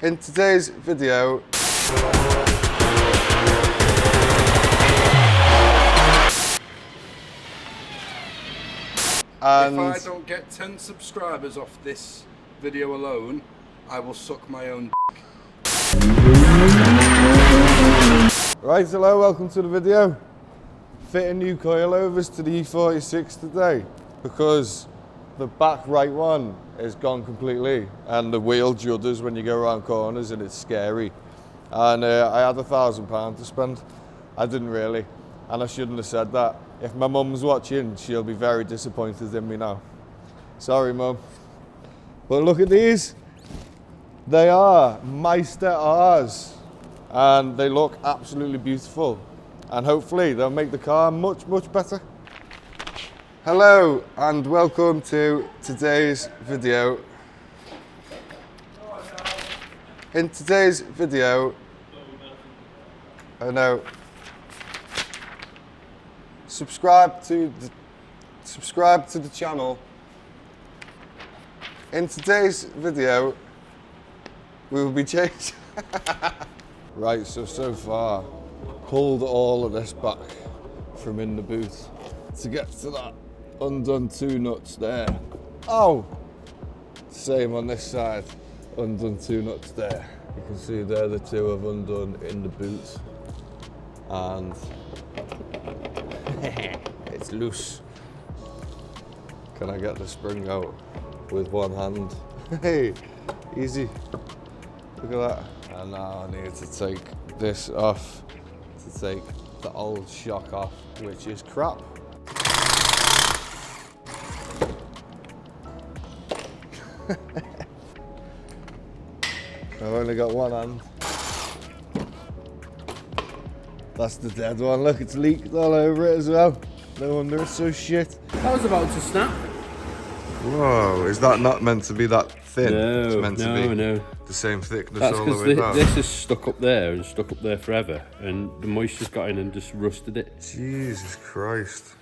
In today's video, if I don't get 10 subscribers off this video alone, I will suck my own dick. Right, hello, welcome to the video. Fitting new coilovers to the E46 today because the back right one is gone completely and the wheel judders when you go around corners and it's scary. And I had £1,000 to spend. I didn't really, and I shouldn't have said that. If my mum's watching, she'll be very disappointed in me now. Sorry, Mum. But look at these. They are Meister R's and they look absolutely beautiful. And hopefully they'll make the car much, much better. Hello and welcome to today's video. In today's video, subscribe to the channel. In today's video, we will be changing. Right, so far, pulled all of this back from in the boot to get to that undone two nuts there. Oh! Same on this side, undone two nuts there. You can see there the two have undone in the boot. And it's loose. Can I get the spring out with one hand? Hey, easy. Look at that. And now I need to take this off to take the old shock off, which is crap. I've only got one hand. That's the dead one. Look, it's leaked all over it as well. No wonder it's so shit. That was about to snap. Whoa, is that not meant to be that thin? No, it's meant to be no. the same thickness That's all the way because down. this is stuck up there and stuck up there forever, and the moisture's got in and just rusted it. Jesus Christ.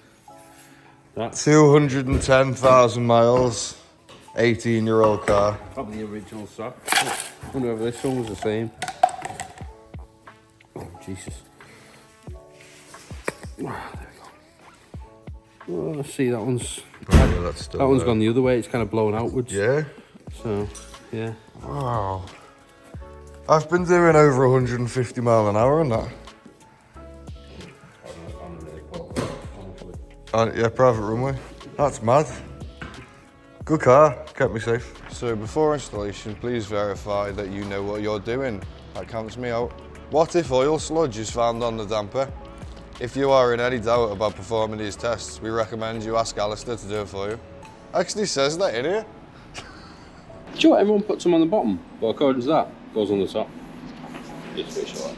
That's 210,000 miles, 18-year-old car. probably the original stock. I wonder whether this one was the same. Oh, Jesus. There we go. Oh, let's see, that one's... Oh, that's still that one's there. gone the other way, it's kind of blown outwards. Yeah? So, yeah. Wow. I've been doing over 150 mile an hour on that. Yeah, private runway. That's mad. Good car, kept me safe. So before installation, please verify that you know what you're doing. That counts me out. What if oil sludge is found on the damper? If you are in any doubt about performing these tests, we recommend you ask Alistair to do it for you. Actually says that in here. Do you know what, everyone puts them on the bottom, but according to that, goes on the top. It's pretty short.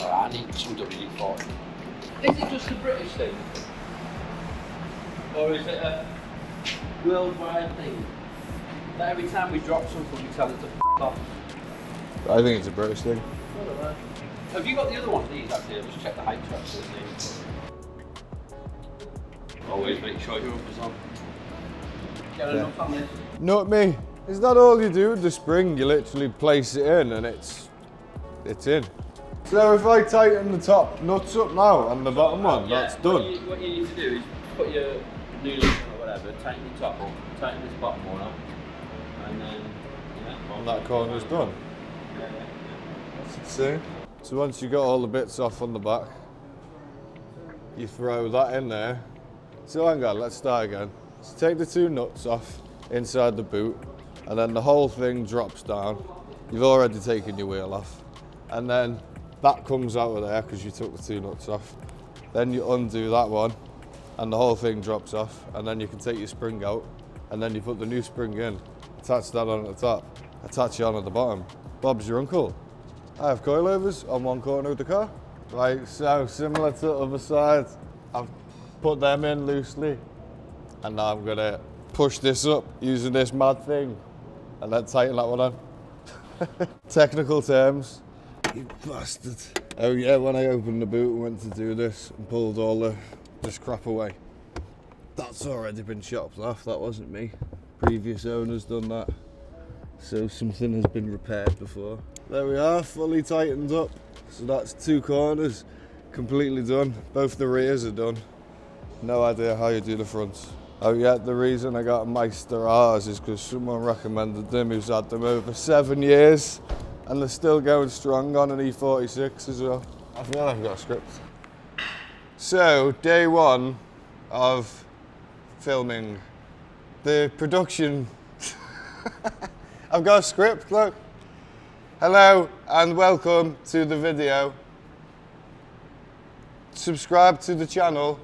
I need some WD-40. Is it just a British thing? Or is it a worldwide thing? That every time we drop something, we tell it to f*** off? I think it's a British thing. Have you got the other one of these actually? I'll just check the height tracks. Always make sure your upper's on. Get enough on this. Not me. Is that all you do with the spring? You literally place it in and it's in. So if I tighten the top nuts up now and the bottom one, that's done. What you need to do is put your new link or whatever, tighten the top up, tighten this bottom one up, and then And that corner's done. That's insane. So once you got all the bits off on the back, you throw that in there. So hang on, let's start again. So take the two nuts off inside the boot, and then the whole thing drops down. You've already taken your wheel off. And then that comes out of there because you took the two nuts off. Then you undo that one, and the whole thing drops off. And then you can take your spring out, and then you put the new spring in. Attach that on at the top, attach it on at the bottom. Bob's your uncle. I have coilovers on one corner of the car. Right, so similar to the other side, I've put them in loosely, and now I'm gonna push this up using this mad thing, and then tighten that one on. Technical terms, you bastard. Oh yeah, when I opened the boot and went to do this and pulled all this crap away, that's already been chopped off, that wasn't me. Previous owner's done that, so something has been repaired before. There we are, fully tightened up. So that's 2 corners completely done. Both the rears are done. No idea how you do the fronts. Oh yeah, the reason I got Meister R's is because someone recommended them who's had them over 7 years, and they're still going strong on an E46 as well. I feel like I've got a script. So, day 1 of filming. The production. I've got a script, look. Hello and welcome to the video. Subscribe to the channel.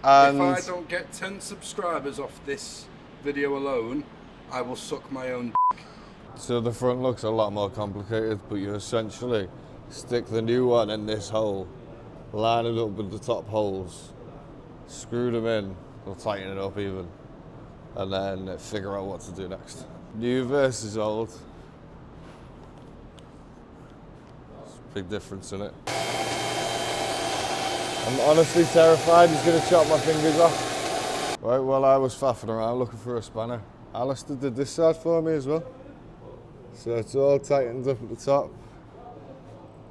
And if I don't get 10 subscribers off this video alone, I will suck my own dick. So the front looks a lot more complicated, but you essentially stick the new one in this hole, line it up with the top holes, screw them in, or tighten it up even, and then figure out what to do next. New versus old. It's a big difference in it. I'm honestly terrified he's going to chop my fingers off. Right, well I was faffing around looking for a spanner. Alistair did this side for me as well. So it's all tightened up at the top.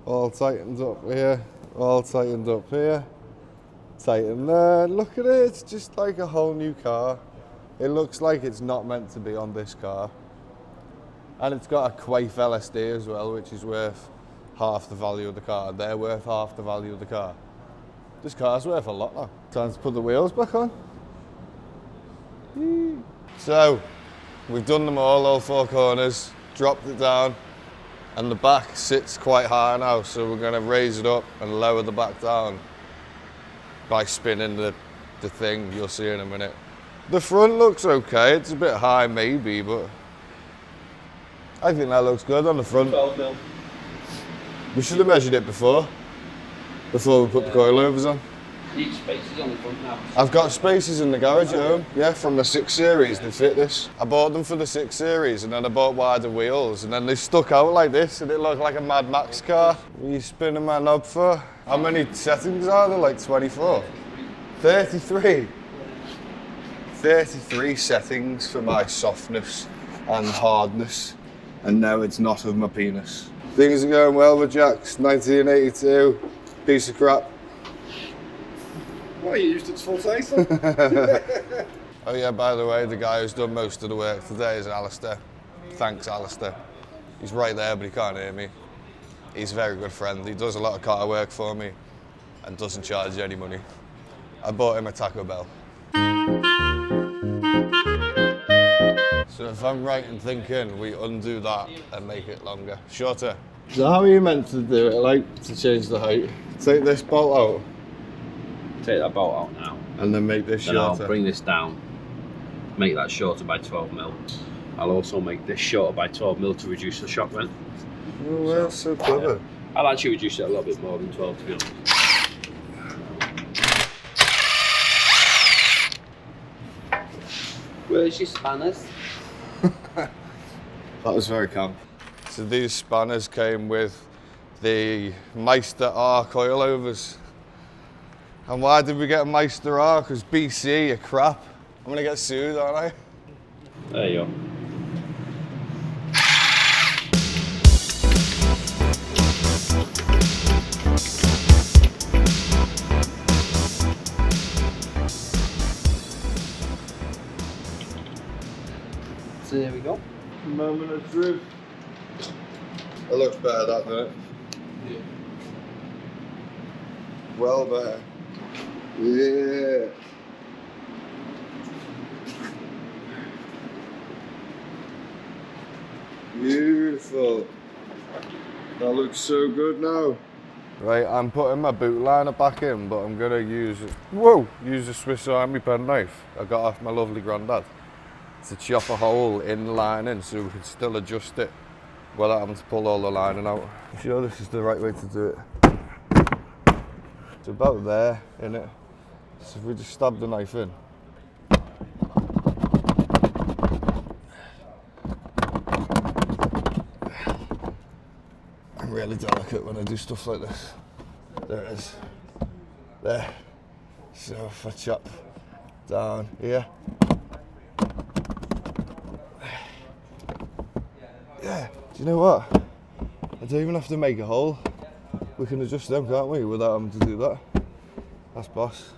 All tightened up here. All tightened up here. Tighten there. Look at it, it's just like a whole new car. It looks like it's not meant to be on this car. And it's got a Quaife LSD as well, which is worth half the value of the car. They're worth half the value of the car. This car's worth a lot now. Time to put the wheels back on. Yee. So, we've done them all 4 corners, dropped it down, and the back sits quite high now, so we're going to raise it up and lower the back down by spinning the thing you'll see in a minute. The front looks okay, it's a bit high maybe, but I think that looks good on the front. 12 mil. We should have measured it before we put the coilovers on. Each space is on the front now. I've got spaces in the garage at home, yeah, from the 6 Series, they fit this. I bought them for the 6 Series and then I bought wider wheels and then they stuck out like this and it looked like a Mad Max car. What are you spinning my knob for? How many settings are there? Like 24? 33? 33 settings for my softness and hardness, and now it's not of my penis. Things are going well with Jack's 1982, piece of crap. Well, you used its full title. Oh yeah, by the way, the guy who's done most of the work today is Alistair. Thanks, Alistair. He's right there, but he can't hear me. He's a very good friend. He does a lot of car work for me and doesn't charge any money. I bought him a Taco Bell. So if I'm right in thinking, we undo that and make it longer, shorter. So how are you meant to do it, like to change the height? Take this bolt out. Take that bolt out now. And then make this Then shorter. I'll bring this down, make that shorter by 12 mil. I'll also make this shorter by 12 mil to reduce the shock vent. Oh, well, so clever. Yeah. I'll actually reduce it a little bit more than 12 to be honest. Where's your spanners? That was very calm. So these spanners came with the Meister R coilovers. And why did we get a Meister R? Because BC are crap. I'm gonna get sued, aren't I? There you go. So there we go. Moment of truth. It looks better, that, doesn't it? Yeah. Well better. Yeah. Beautiful. That looks so good now. Right, I'm putting my boot liner back in, but I'm gonna use a Swiss Army penknife I got off my lovely granddad to chop a hole in the lining so we can still adjust it without having to pull all the lining out. I'm sure this is the right way to do it. It's about there, innit? So if we just stab the knife in. I'm really delicate when I do stuff like this. There it is. There. So if I chop down here. Yeah, do you know what? I don't even have to make a hole. We can adjust them, can't we, without having to do that. That's boss.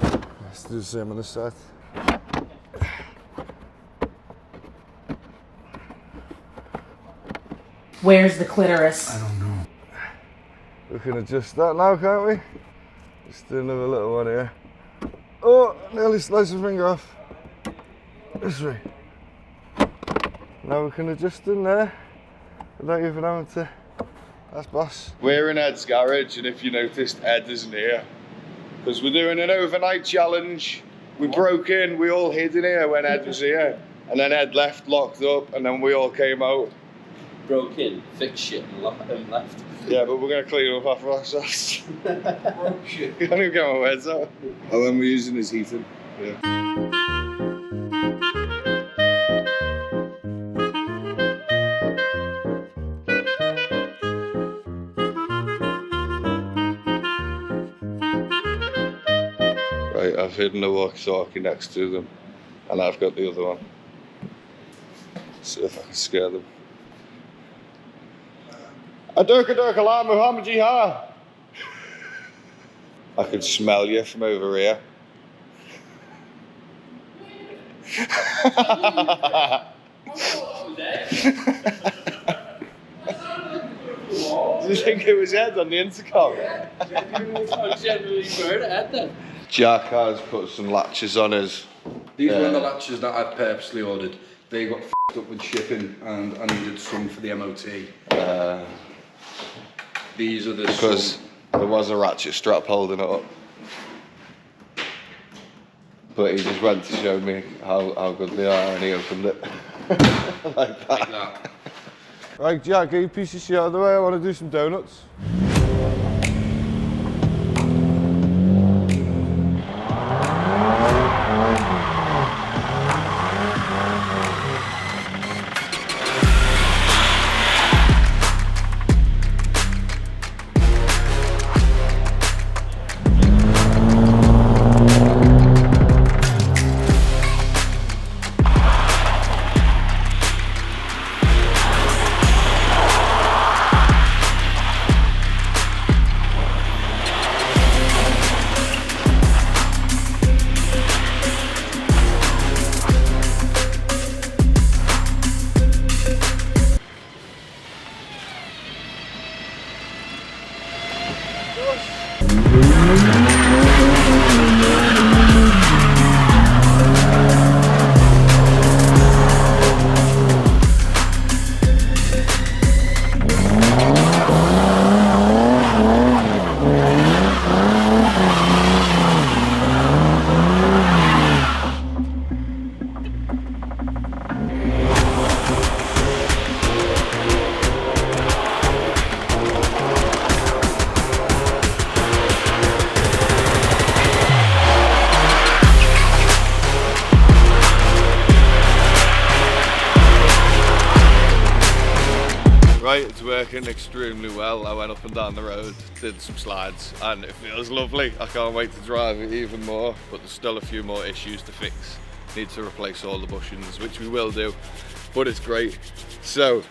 Let's do the same on this side. Where's the clitoris? I don't know. We can adjust that now, can't we? Just do another little one here. Oh, nearly sliced my finger off. This way. Now we can adjust in there without even having to. That's boss. We're in Ed's garage, and if you noticed, Ed isn't here. Because we're doing an overnight challenge. We broke in, we all hid in here when Ed was here. And then Ed left, locked up, and then we all came out. Broke in, fixed shit, and left. Yeah, but we're going to clean up after ourselves. Broke shit. I don't even get my words out. Oh, and we're using his heating. Yeah. Right, I've hidden the walkie-talkie next to them, and I've got the other one. See if I can scare them. Adurka la Muhammad Jihad. I can smell you from over here. Do you think it was Ed on the intercom? Jack has put some latches on us. These were the latches that I purposely ordered. They got f***ed up with shipping, and I needed some for the MOT. These are the because there was a ratchet strap holding it up. But he just went to show me how good they are, and he opened it like that. Right, Jack, get your piece of shit out of the way. I want to do some donuts. Right, it's working extremely well. I went up and down the road, did some slides, and it feels lovely. I can't wait to drive it even more, but there's still a few more issues to fix. Need to replace all the bushings, which we will do, but it's great. So,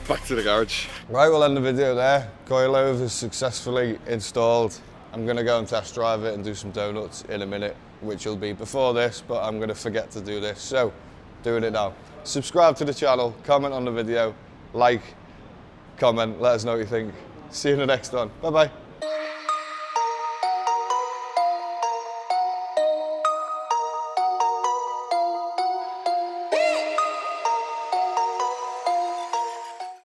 back to the garage. Right, we'll end the video there. Coilover is successfully installed. I'm gonna go and test drive it and do some donuts in a minute, which will be before this, but I'm gonna forget to do this, so doing it now. Subscribe to the channel, comment on the video, like, comment, let us know what you think. See you in the next one. Bye bye.